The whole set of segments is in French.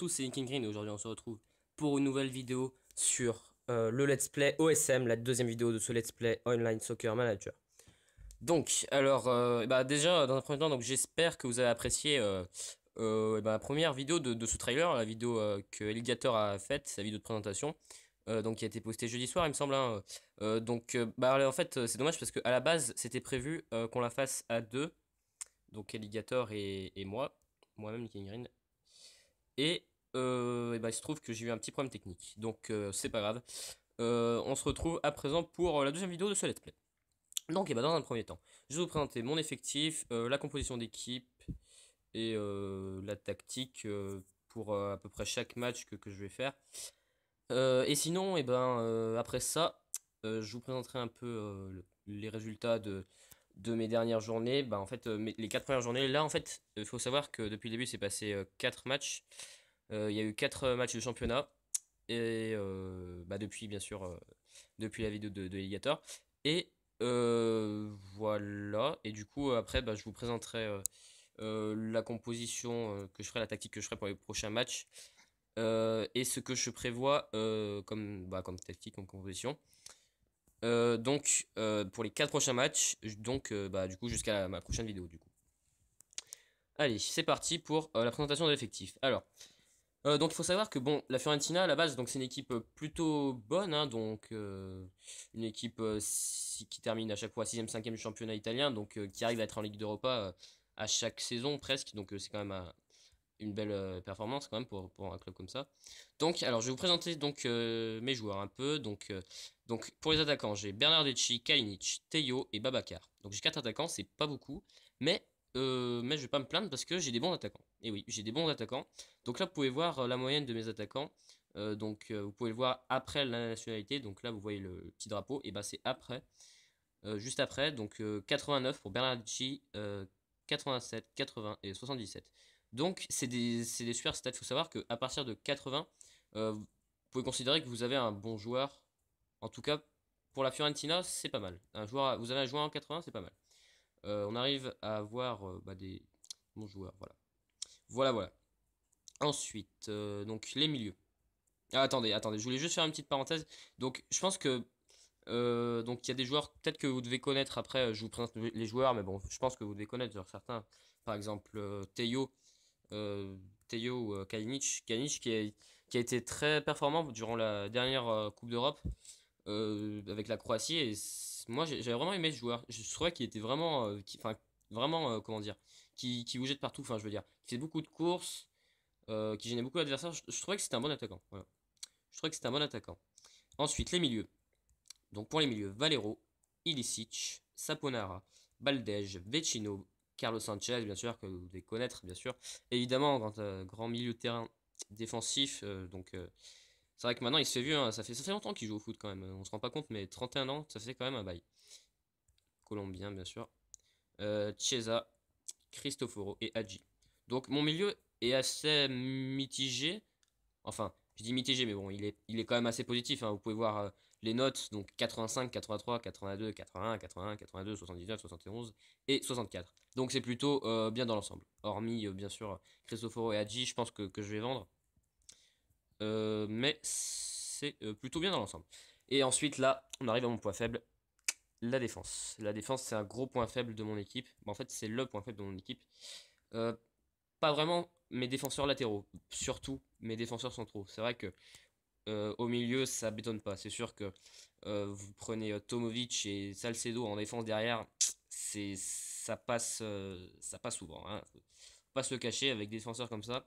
tous, c'est King Green et aujourd'hui on se retrouve pour une nouvelle vidéo sur le Let's Play OSM, la deuxième vidéo de ce Let's Play Online Soccer Manager. Donc, alors, déjà, dans un premier temps, donc j'espère que vous avez apprécié la première vidéo de ce trailer, la vidéo que Alligator a faite, sa vidéo de présentation, donc qui a été postée jeudi soir, il me semble. Hein. En fait, c'est dommage parce qu'à la base, c'était prévu qu'on la fasse à deux, donc Alligator et moi-même, King Green. Il se trouve que j'ai eu un petit problème technique, donc c'est pas grave. On se retrouve à présent pour la deuxième vidéo de ce let's play. Donc, dans un premier temps, je vais vous présenter mon effectif, la composition d'équipe et la tactique pour à peu près chaque match que je vais faire. Et sinon, après ça, je vous présenterai un peu les résultats de mes dernières journées. En fait, les 4 premières journées, là, en fait, il faut savoir que depuis le début, c'est passé 4 matchs. Il y a eu 4 matchs de championnat. Et depuis, bien sûr, depuis la vidéo de Alligator. Et voilà. Et du coup, après, je vous présenterai la composition que je ferai, la tactique que je ferai pour les prochains matchs. Et ce que je prévois comme tactique, comme composition. Pour les 4 prochains matchs, du coup, jusqu'à ma prochaine vidéo, du coup. Allez, c'est parti pour la présentation de l'effectif. Alors, donc il faut savoir que bon, la Fiorentina à la base, donc c'est une équipe plutôt bonne, hein, une équipe qui termine à chaque fois 6ème, 5ème du championnat italien, donc qui arrive à être en Ligue d'Europa à chaque saison presque, donc c'est quand même une belle performance quand même pour un club comme ça. Donc alors je vais vous présenter donc mes joueurs un peu, donc pour les attaquants j'ai Bernardeschi, Kalinic, Teo et Babacar. Donc j'ai 4 attaquants, c'est pas beaucoup, mais je vais pas me plaindre parce que j'ai des bons attaquants. Et oui, j'ai des bons attaquants. Donc là, vous pouvez voir la moyenne de mes attaquants. Vous pouvez le voir après la nationalité. Donc là, vous voyez le petit drapeau. Et c'est après. Juste après. Donc 89 pour Bernardeschi, 87, 80 et 77. Donc c'est des super stats. Il faut savoir qu'à partir de 80, vous pouvez considérer que vous avez un bon joueur. En tout cas, pour la Fiorentina, c'est pas mal. Vous avez un joueur en 80, c'est pas mal. On arrive à avoir des bons joueurs. Voilà. Voilà. Ensuite, donc les milieux. Ah, attendez, je voulais juste faire une petite parenthèse. Donc, je pense que il y a des joueurs peut-être que vous devez connaître. Après, je vous présente les joueurs, mais bon, je pense que vous devez connaître genre, certains. Par exemple, euh, Teo ou Kalinic qui a été très performant durant la dernière Coupe d'Europe avec la Croatie. Et moi, j'avais vraiment aimé ce joueur. Je trouvais qu'il était vraiment, vraiment, comment dire, qui bougeait de partout. Enfin, je veux dire, qui faisait beaucoup de courses qui gênait beaucoup l'adversaire. Je trouvais que c'était un bon attaquant. Voilà. Je trouvais que c'était un bon attaquant. Ensuite, les milieux. Donc pour les milieux, Valero, Ilicic, Saponara, Baldej, Vecino, Carlos Sanchez, bien sûr, que vous devez connaître, bien sûr. Évidemment, grand milieu de terrain défensif. C'est vrai que maintenant il se fait vieux, hein, ça fait longtemps qu'il joue au foot quand même. On se rend pas compte, mais 31 ans, ça fait quand même un bail. Colombien, bien sûr. Chiesa, Cristoforo et Hadji. Donc mon milieu est assez mitigé. Enfin, je dis mitigé, mais bon, il est quand même assez positif. Hein. Vous pouvez voir les notes, donc 85, 83, 82, 81, 81, 82, 79, 71 et 64. Donc c'est plutôt bien dans l'ensemble. Hormis, bien sûr, Cristoforo et Hadji, je pense que je vais vendre. Mais c'est plutôt bien dans l'ensemble. Et ensuite, là, on arrive à mon point faible, la défense. La défense, c'est un gros point faible de mon équipe. En fait, c'est le point faible de mon équipe. Euh, Pas vraiment mes défenseurs latéraux, surtout mes défenseurs centraux. C'est vrai que au milieu, ça bétonne pas. C'est sûr que vous prenez Tomovic et Salcedo en défense derrière, ça passe souvent. Hein. Faut pas se le cacher avec des défenseurs comme ça.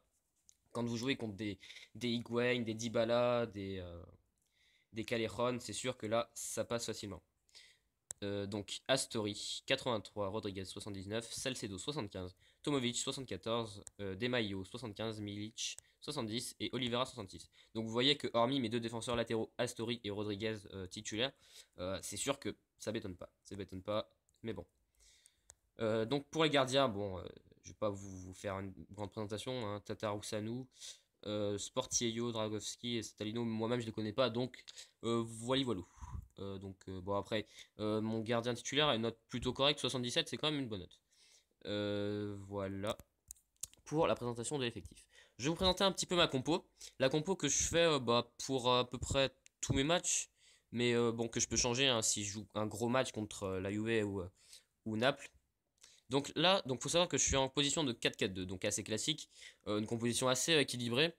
Quand vous jouez contre des Higuain, des Dybala, des Callejon, c'est sûr que là, ça passe facilement. Donc Astori 83, Rodriguez 79, Salcedo 75, Tomovic 74, Demaio 75, Milic 70 et Oliveira 66. Donc vous voyez que hormis mes deux défenseurs latéraux Astori et Rodriguez titulaires, c'est sûr que ça bétonne pas, mais bon. Donc pour les gardiens, bon, je vais pas vous faire une grande présentation, hein, Tatarusanu, Sportiello, Dragowski et Stalino, moi-même je les connais pas, donc voilà. Bon après, mon gardien titulaire a une note plutôt correcte, 77, c'est quand même une bonne note. Voilà pour la présentation de l'effectif. je vais vous présenter un petit peu ma compo. La compo que je fais pour à peu près tous mes matchs, mais bon, que je peux changer hein, si je joue un gros match contre la Juve ou Naples. Donc là, faut savoir que je suis en position de 4-4-2, donc assez classique, une composition assez équilibrée,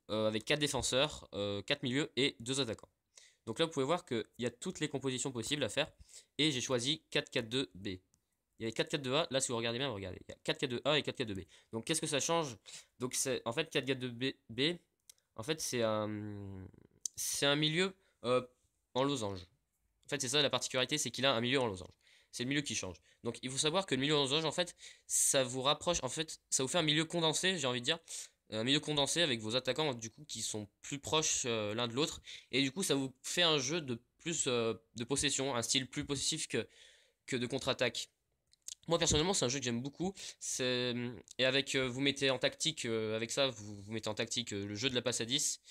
avec 4 défenseurs, 4 milieux et 2 attaquants. Donc là, vous pouvez voir qu'il y a toutes les compositions possibles à faire, et j'ai choisi 4-4-2-B. Il y a 4-4-2-A, là si vous regardez bien, vous regardez, il y a 4-4-2-A et 4-4-2-B. Donc qu'est-ce que ça change? Donc c'est en fait 4-4-2-B, en fait c'est un milieu en losange. En fait c'est ça la particularité, c'est qu'il a un milieu en losange. C'est le milieu qui change. Donc il faut savoir que le milieu en losange, en fait, ça vous rapproche, en fait, ça vous fait un milieu condensé, j'ai envie de dire. Un milieu condensé avec vos attaquants du coup qui sont plus proches l'un de l'autre. Et du coup ça vous fait un jeu de plus de possession, un style plus possessif que de contre-attaque. Moi personnellement c'est un jeu que j'aime beaucoup. Et avec vous mettez en tactique avec ça vous mettez en tactique le jeu de la passe à 10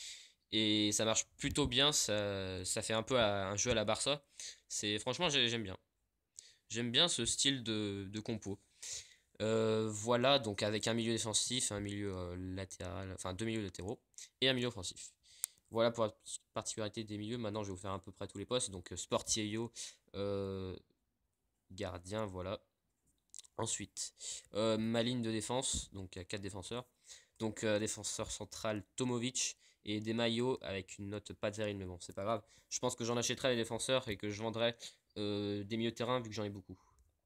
et ça marche plutôt bien. Ça fait un peu un jeu à la Barça. C'est franchement j'aime bien. J'aime bien ce style de compo. Voilà donc avec un milieu défensif, un milieu latéral, enfin deux milieux latéraux et un milieu offensif. Voilà pour la particularité des milieux. Maintenant je vais vous faire à peu près tous les postes. Donc Sportiello, gardien, voilà. Ensuite, ma ligne de défense, donc il y a 4 défenseurs. Donc défenseur central Tomovic et des maillots avec une note pas terrible, mais bon, c'est pas grave. Je pense que j'en achèterai les défenseurs et que je vendrai des milieux de terrain vu que j'en ai beaucoup.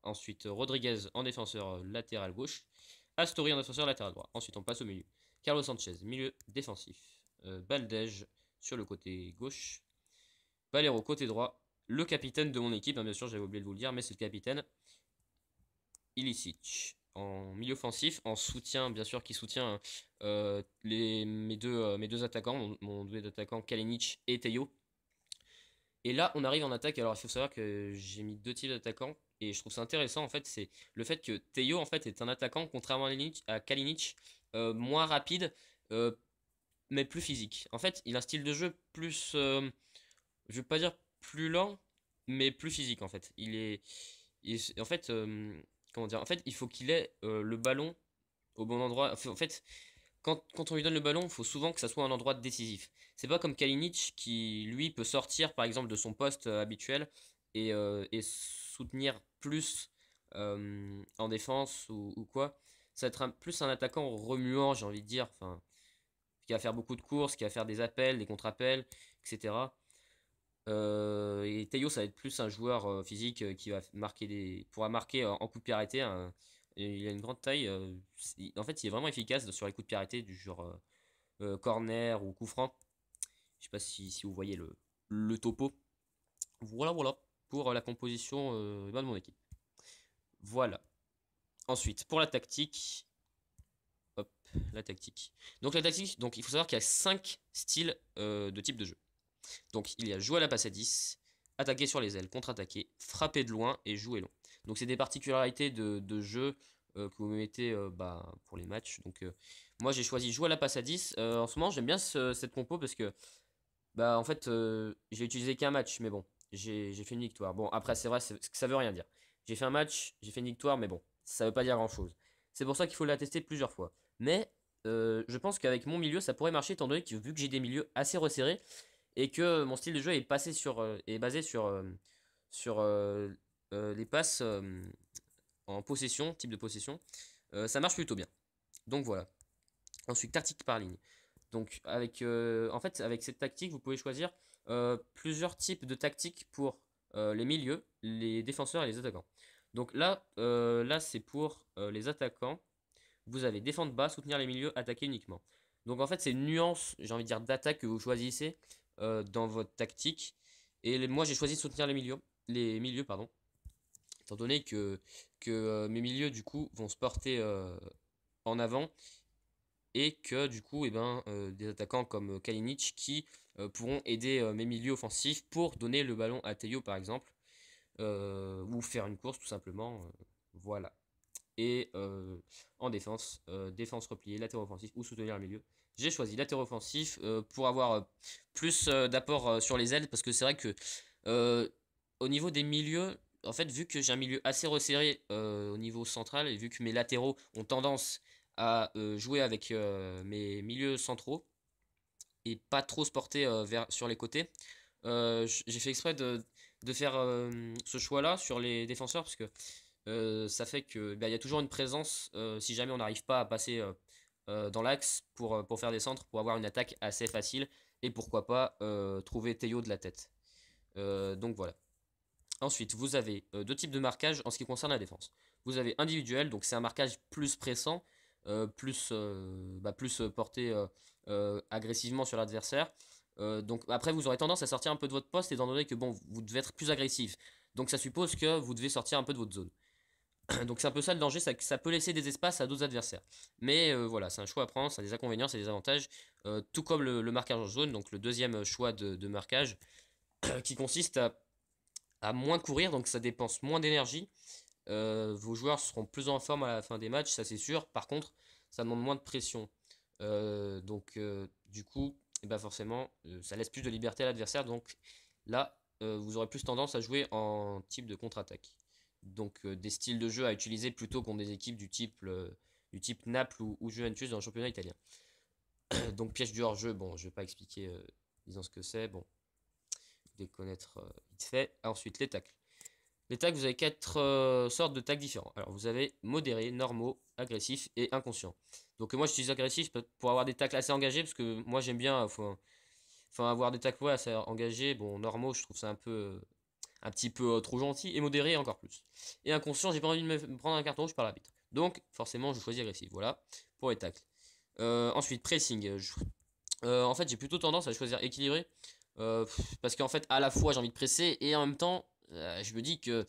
Ensuite, Rodriguez en défenseur latéral gauche. Astori en défenseur latéral droit. Ensuite, on passe au milieu. Carlos Sanchez, milieu défensif. Baldège sur le côté gauche. Valero côté droit. Le capitaine de mon équipe, hein, bien sûr, j'avais oublié de vous le dire, mais c'est le capitaine. Ilicic en milieu offensif, en soutien, bien sûr, qui soutient mes deux attaquants, mon deux attaquants Kalinic et Teyo. Et là, on arrive en attaque. Alors, il faut savoir que j'ai mis deux types d'attaquants et je trouve ça intéressant. En fait, c'est le fait que Teyo en fait est un attaquant, contrairement à Kalinic, moins rapide, euh, mais plus physique. En fait, il a un style de jeu plus, je vais pas dire plus lent, mais plus physique en fait. En fait, comment dire, en fait, il faut qu'il ait le ballon au bon endroit. En fait, quand on lui donne le ballon, il faut souvent que ça soit un endroit décisif. C'est pas comme Kalinic qui, lui, peut sortir par exemple de son poste habituel et soutenir plus en défense ou quoi. Ça va être plus un attaquant remuant, j'ai envie de dire. Enfin, qui va faire beaucoup de courses, qui va faire des appels, des contre-appels, etc. Et Teo, ça va être plus un joueur physique qui va marquer pourra marquer en coup de pied arrêté. Et il a une grande taille. En fait, il est vraiment efficace sur les coups de pied arrêtés du genre corner ou coup franc. Je sais pas si vous voyez le topo. Voilà pour la composition de mon équipe. Voilà. Ensuite, pour la tactique. Hop, la tactique. Donc la tactique, donc il faut savoir qu'il y a 5 styles de type de jeu. Donc il y a jouer à la passe à 10, attaquer sur les ailes, contre-attaquer, frapper de loin et jouer long. Donc c'est des particularités de jeu que vous mettez pour les matchs. Donc moi j'ai choisi jouer à la passe à 10. En ce moment j'aime bien cette compo parce que en fait j'ai utilisé qu'un match, mais bon, j'ai fait une victoire. Bon après c'est vrai, ça veut rien dire. J'ai fait un match, j'ai fait une victoire, mais bon, ça veut pas dire grand chose. C'est pour ça qu'il faut la tester plusieurs fois. Mais je pense qu'avec mon milieu ça pourrait marcher étant donné que vu que j'ai des milieux assez resserrés, et que mon style de jeu est basé sur les passes en possession, type de possession. Ça marche plutôt bien. Donc voilà. Ensuite, tactique par ligne. Donc en fait, avec cette tactique, vous pouvez choisir plusieurs types de tactiques pour les milieux, les défenseurs et les attaquants. Donc là c'est pour les attaquants. Vous avez défendre bas, soutenir les milieux, attaquer uniquement. Donc en fait, c'est une nuance, j'ai envie de dire, d'attaque que vous choisissez dans votre tactique. Et moi, j'ai choisi de soutenir les milieux, pardon, étant donné que mes milieux, du coup, vont se porter en avant et que, du coup, des attaquants comme Kalinic qui pourront aider mes milieux offensifs pour donner le ballon à Teo, par exemple, ou faire une course, tout simplement. Voilà. Et en défense, défense repliée, latéral offensif ou soutenir le milieu. J'ai choisi latéral offensif pour avoir plus d'apport sur les ailes parce que c'est vrai que euh, au niveau des milieux, en fait, vu que j'ai un milieu assez resserré au niveau central et vu que mes latéraux ont tendance à jouer avec mes milieux centraux et pas trop se porter sur les côtés. J'ai fait exprès de faire ce choix-là sur les défenseurs parce que ça fait que bah, y a toujours une présence si jamais on n'arrive pas à passer dans l'axe pour faire des centres, pour avoir une attaque assez facile et pourquoi pas trouver Théo de la tête. Donc voilà. Ensuite, vous avez deux types de marquage en ce qui concerne la défense. Vous avez individuel, donc c'est un marquage plus pressant, plus porté agressivement sur l'adversaire. Donc après, vous aurez tendance à sortir un peu de votre poste étant donné que bon, vous devez être plus agressif. Donc ça suppose que vous devez sortir un peu de votre zone. Donc c'est un peu ça le danger, ça peut laisser des espaces à d'autres adversaires. Mais voilà, c'est un choix à prendre, ça a des inconvénients, ça a des avantages. Tout comme le marquage en zone, donc le deuxième choix de marquage, qui consiste à moins courir, donc ça dépense moins d'énergie. Vos joueurs seront plus en forme à la fin des matchs, ça c'est sûr. Par contre, ça demande moins de pression. Du coup, et ben forcément, ça laisse plus de liberté à l'adversaire. Donc là, vous aurez plus tendance à jouer en type de contre-attaque. Donc des styles de jeu à utiliser plutôt contre des équipes du type Naples ou Juventus dans le championnat italien. Donc piège du hors-jeu, bon, je vais pas expliquer disons ce que c'est. Bon, vous devez connaître vite fait. Ensuite, les tacles. Les tags, vous avez quatre sortes de tags différents. Alors, vous avez modérés, normaux, agressifs et inconscients. Donc, moi, j'utilise agressif pour avoir des tacles assez engagés, parce que moi, j'aime bien avoir des tacles assez engagés. Bon, normaux, je trouve ça un petit peu trop gentil, et modéré encore plus. Et inconscient, j'ai pas envie de me prendre un carton rouge par l'arbitre. Donc, forcément, je choisis agressif. Voilà, pour les tacles. Ensuite, pressing. En fait, j'ai plutôt tendance à choisir équilibré. Parce qu'en fait, à la fois, j'ai envie de presser, et en même temps, je me dis que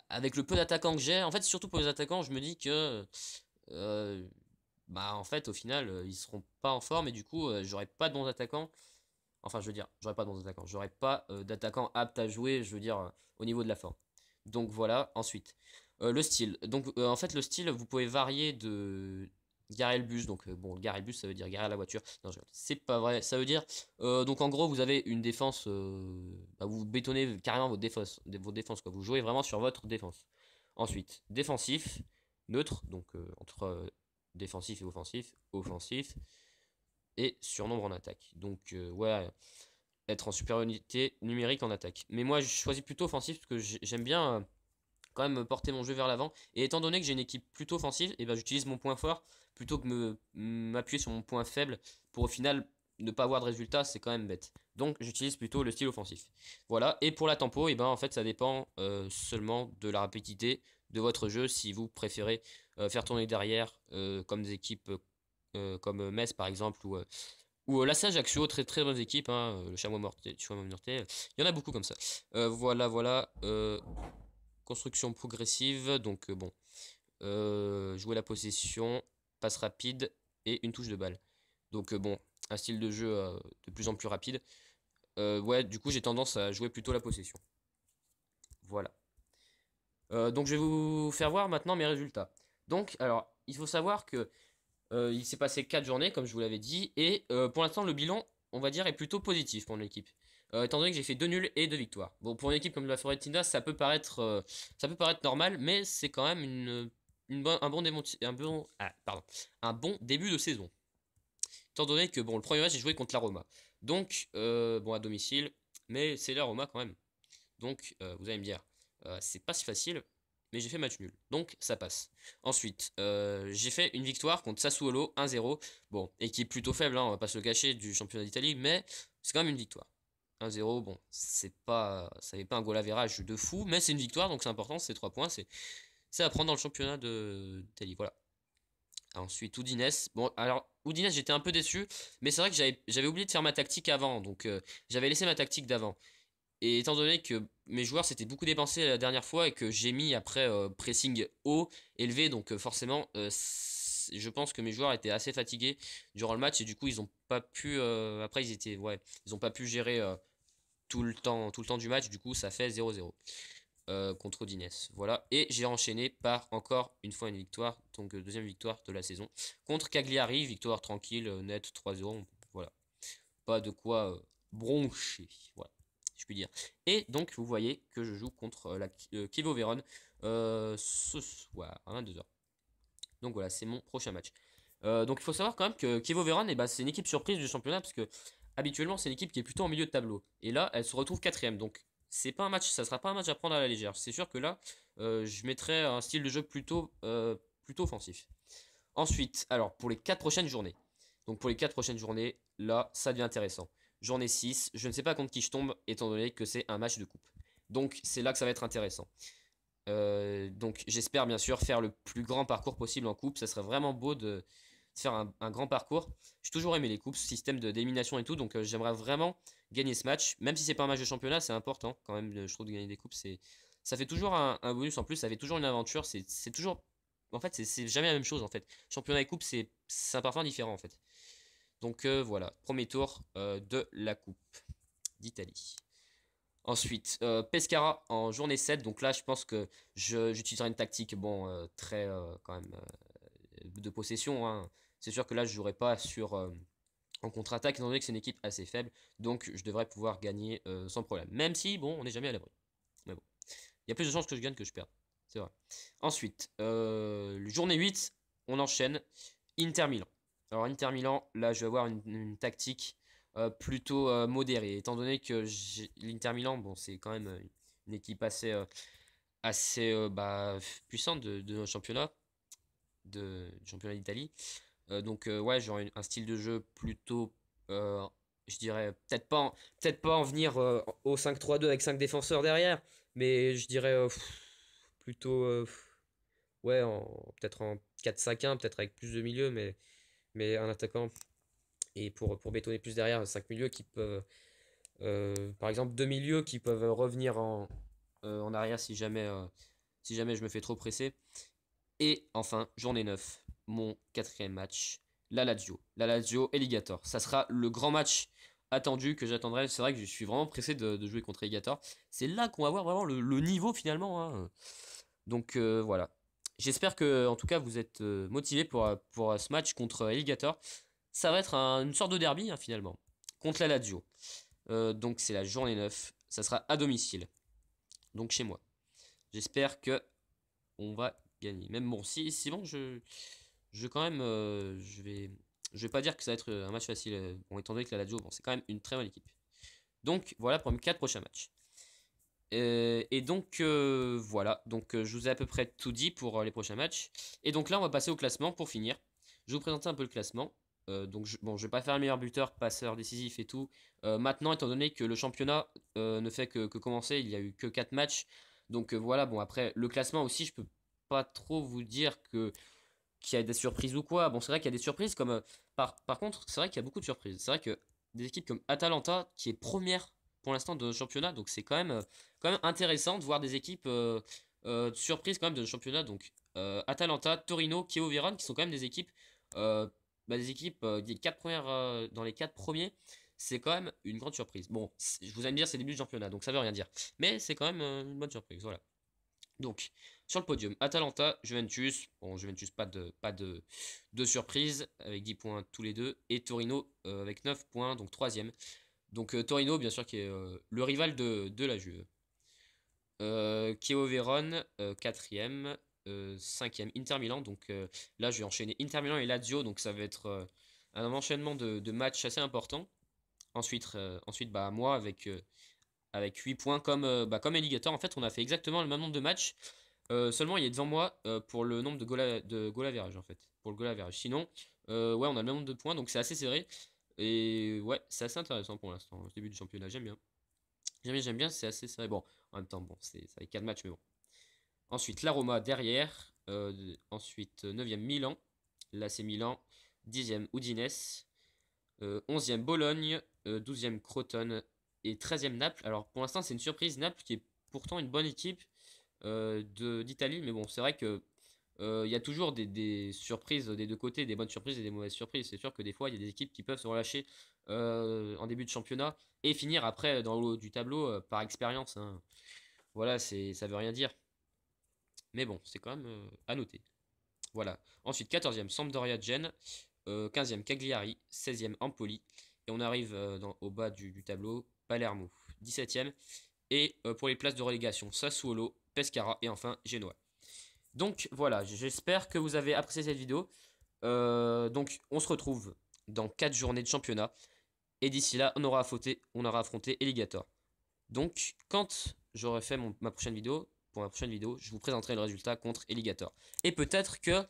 avec le peu d'attaquants que j'ai, en fait, surtout pour les attaquants, je me dis que euh, bah en fait, au final, ils seront pas en forme et du coup, j'aurai pas de bons attaquants. Enfin, je veux dire, j'aurai pas de bons attaquants, j'aurai pas d'attaquants aptes à jouer, je veux dire, au niveau de la forme. Donc voilà. Ensuite, le style. Donc en fait, le style, vous pouvez varier de garer le bus. Donc bon, garer le bus, ça veut dire garer la voiture. Non, c'est pas vrai. Ça veut dire donc en gros, vous avez une défense. Vous bétonnez carrément votre défense, quoi. Vous jouez vraiment sur votre défense. Ensuite, défensif, neutre, donc entre défensif et offensif, offensif et surnombre en attaque. Donc ouais, être en supériorité numérique en attaque. Mais moi, je choisis plutôt offensif parce que j'aime bien quand même porter mon jeu vers l'avant. Et étant donné que j'ai une équipe plutôt offensive, et ben j'utilise mon point fort plutôt que m'appuyer sur mon point faible pour au final ne pas avoir de résultat, c'est quand même bête. Donc j'utilise plutôt le style offensif. Voilà. Et pour la tempo, et ben en fait ça dépend seulement de la rapidité de votre jeu. Si vous préférez faire tourner derrière comme des équipes comme Metz par exemple ou la Sage Ajaccio, très très bonnes équipes, hein, le Chamois Mortel, il y en a beaucoup comme ça. Voilà. Construction progressive, donc bon, jouer la possession, passe rapide et une touche de balle. Donc bon, un style de jeu de plus en plus rapide. Ouais, du coup j'ai tendance à jouer plutôt la possession. Voilà. Donc je vais vous faire voir maintenant mes résultats. Donc alors, il faut savoir que il s'est passé 4 journées, comme je vous l'avais dit, et pour l'instant, le bilan, on va dire, est plutôt positif pour l'équipe. Étant donné que j'ai fait 2 nuls et 2 victoires. Bon, pour une équipe comme la Fiorentina, ça peut paraître normal, mais c'est quand même un bon début de saison. Étant donné que bon, le premier match, j'ai joué contre la Roma. Donc, bon, à domicile, mais c'est la Roma quand même. Donc, vous allez me dire, c'est pas si facile, mais j'ai fait match nul. Donc, ça passe. Ensuite, j'ai fait une victoire contre Sassuolo 1-0. Bon, équipe plutôt faible, hein, on va pas se le cacher, du championnat d'Italie, mais c'est quand même une victoire. 1-0, bon, ça n'est pas un goal average de fou, mais c'est une victoire, donc c'est important, c'est 3 points, c'est à prendre dans le championnat d'Italie. Voilà. Ensuite, Udinese. Bon, alors, Udinese, j'étais un peu déçu, mais c'est vrai que j'avais oublié de faire ma tactique avant, donc j'avais laissé ma tactique d'avant. Et étant donné que mes joueurs s'étaient beaucoup dépensés la dernière fois et que j'ai mis après pressing haut, élevé, donc forcément, je pense que mes joueurs étaient assez fatigués durant le match et du coup ils ont pas pu. Après ils ont pas pu gérer tout le temps du match. Du coup ça fait 0-0 contre Udinese. Voilà. Et j'ai enchaîné par encore une fois une victoire, donc deuxième victoire de la saison contre Cagliari, victoire tranquille, net 3-0. Voilà. Pas de quoi broncher. Voilà, si je puis dire. Et donc, vous voyez que je joue contre la Chievo Vérone ce soir à 22h. Donc voilà, c'est mon prochain match. Donc il faut savoir quand même que Chievo Vérone, c'est une équipe surprise du championnat parce que habituellement c'est une équipe qui est plutôt en milieu de tableau. Et là, elle se retrouve quatrième. Donc c'est pas un match, ça sera pas un match à prendre à la légère. C'est sûr que là, je mettrais un style de jeu plutôt offensif. Ensuite, alors pour les 4 prochaines journées. Donc pour les 4 prochaines journées, là, ça devient intéressant. Journée 6, je ne sais pas contre qui je tombe, étant donné que c'est un match de coupe. Donc c'est là que ça va être intéressant. Donc j'espère bien sûr faire le plus grand parcours possible en coupe. Ça serait vraiment beau de faire un grand parcours. J'ai toujours aimé les coupes, ce système d'élimination et tout. Donc j'aimerais vraiment gagner ce match. Même si c'est pas un match de championnat, c'est important quand même, je trouve, de gagner des coupes. Ça fait toujours un bonus en plus, ça fait toujours une aventure. C'est toujours. En fait, c'est jamais la même chose en fait. Championnat et coupe, c'est un parfum différent en fait. Donc voilà, premier tour de la coupe d'Italie. Ensuite, Pescara en journée 7. Donc là, je pense que j'utiliserai une tactique bon, très quand même de possession, hein. C'est sûr que là, je ne jouerai pas en contre-attaque, étant donné que c'est une équipe assez faible. Donc je devrais pouvoir gagner sans problème. Même si, bon, on n'est jamais à l'abri. Mais bon, il y a plus de chances que je gagne que je perde. C'est vrai. Ensuite, journée 8, on enchaîne. Inter Milan. Alors Inter Milan, là je vais avoir une tactique plutôt modérée, étant donné que l'Inter Milan, bon c'est quand même une équipe assez puissante de notre championnat, du championnat d'Italie. Donc ouais, j'aurai un style de jeu plutôt, je dirais, peut-être pas en venir au 5-3-2 avec 5 défenseurs derrière, mais je dirais plutôt, ouais, peut-être en 4-5-1, peut-être avec plus de milieu, mais un attaquant. Et pour bétonner plus derrière, 5 milieux qui peuvent, par exemple, 2 milieux qui peuvent revenir en arrière si jamais je me fais trop presser. Et enfin, journée 9, mon quatrième match, la Lazio. La Lazio Alligator. Ça sera le grand match attendu que j'attendrai. C'est vrai que je suis vraiment pressé de jouer contre Alligator. C'est là qu'on va voir vraiment le niveau finalement, hein. Donc voilà. J'espère que en tout cas vous êtes motivés pour ce match contre Alligator. Ça va être une sorte de derby hein, finalement. Contre la Lazio. Donc c'est la journée 9. Ça sera à domicile. Donc chez moi. J'espère que on va gagner. Même bon, si bon, je quand même, je vais pas dire que ça va être un match facile. Bon, étant donné que la Lazio, bon, c'est quand même une très bonne équipe. Donc voilà pour mes 4 prochains matchs. Et donc voilà, donc je vous ai à peu près tout dit pour les prochains matchs. Et donc là, on va passer au classement pour finir. Je vais vous présenter un peu le classement. Donc bon, je vais pas faire le meilleur buteur, passeur décisif et tout. Maintenant, étant donné que le championnat ne fait que commencer, il y a eu que 4 matchs. Donc voilà, bon après le classement aussi, je peux pas trop vous dire qu'il y a des surprises ou quoi. Bon, c'est vrai qu'il y a des surprises comme par contre, c'est vrai qu'il y a beaucoup de surprises. C'est vrai que des équipes comme Atalanta qui est première pour l'instant de championnat, donc c'est quand même intéressant de voir des équipes surprises quand même de notre championnat. Donc Atalanta, Torino, Chievo Vérone, qui sont quand même euh, des équipes des 4 premières, dans les 4 premiers. C'est quand même une grande surprise. Bon, je vous allez me dire c'est le début du championnat, donc ça veut rien dire. Mais c'est quand même une bonne surprise, voilà. Donc, sur le podium, Atalanta, Juventus. Bon, Juventus, pas de surprise, avec 10 points tous les deux. Et Torino avec 9 points, donc troisième. Donc Torino, bien sûr, qui est le rival de la Juve. Chievo Vérone, quatrième. Cinquième, Inter Milan. Donc là, je vais enchaîner Inter Milan et Lazio. Donc ça va être un enchaînement de matchs assez important. Ensuite bah, moi, avec 8 points comme Alligator. En fait, on a fait exactement le même nombre de matchs. Seulement, il est devant moi pour le nombre de goal average, en fait. Pour le goal average. Sinon, ouais, on a le même nombre de points, donc c'est assez serré. Et ouais, c'est assez intéressant pour l'instant. Au début du championnat, j'aime bien. J'aime bien, c'est assez serré. Bon, en même temps, bon, ça fait 4 matchs, mais bon. Ensuite, la Roma derrière. Ensuite, 9e Milan. Là, c'est Milan. 10e Udinese. 11e Bologne. 12e Crotone. Et 13e Naples. Alors, pour l'instant, c'est une surprise. Naples qui est pourtant une bonne équipe d'Italie. Mais bon, c'est vrai que il y a toujours des surprises des deux côtés, des bonnes surprises et des mauvaises surprises. C'est sûr que des fois, il y a des équipes qui peuvent se relâcher en début de championnat et finir après dans le haut du tableau par expérience, hein. Voilà, ça veut rien dire. Mais bon, c'est quand même à noter. Voilà. Ensuite, 14e, Sampdoria Gênes. 15e, Cagliari. 16e, Empoli. Et on arrive au bas du tableau, Palermo. 17e. Et pour les places de relégation, Sassuolo, Pescara et enfin Genoa. Donc voilà, j'espère que vous avez apprécié cette vidéo. Donc on se retrouve dans 4 journées de championnat. Et d'ici là, on aura affronté Alligator. Donc quand j'aurai fait ma prochaine vidéo, pour ma prochaine vidéo, je vous présenterai le résultat contre Alligator. Et peut-être que,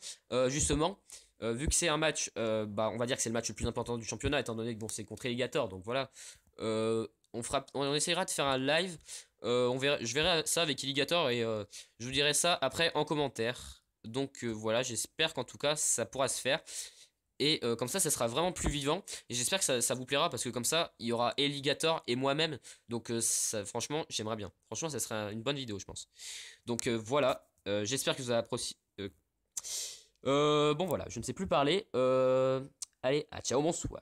justement, vu que c'est un match, bah, on va dire que c'est le match le plus important du championnat, étant donné que bon, c'est contre Alligator. Donc voilà, on essaiera de faire un live. Je verrai ça avec Alligator et je vous dirai ça après en commentaire. Donc voilà, j'espère qu'en tout cas ça pourra se faire. Et comme ça sera vraiment plus vivant. Et j'espère que ça vous plaira parce que comme ça, il y aura Alligator et moi-même. Donc franchement, j'aimerais bien. Franchement, ça serait une bonne vidéo, je pense. Donc voilà, j'espère que vous avez apprécié. Bon voilà, je ne sais plus parler. Allez, à ciao, bonsoir.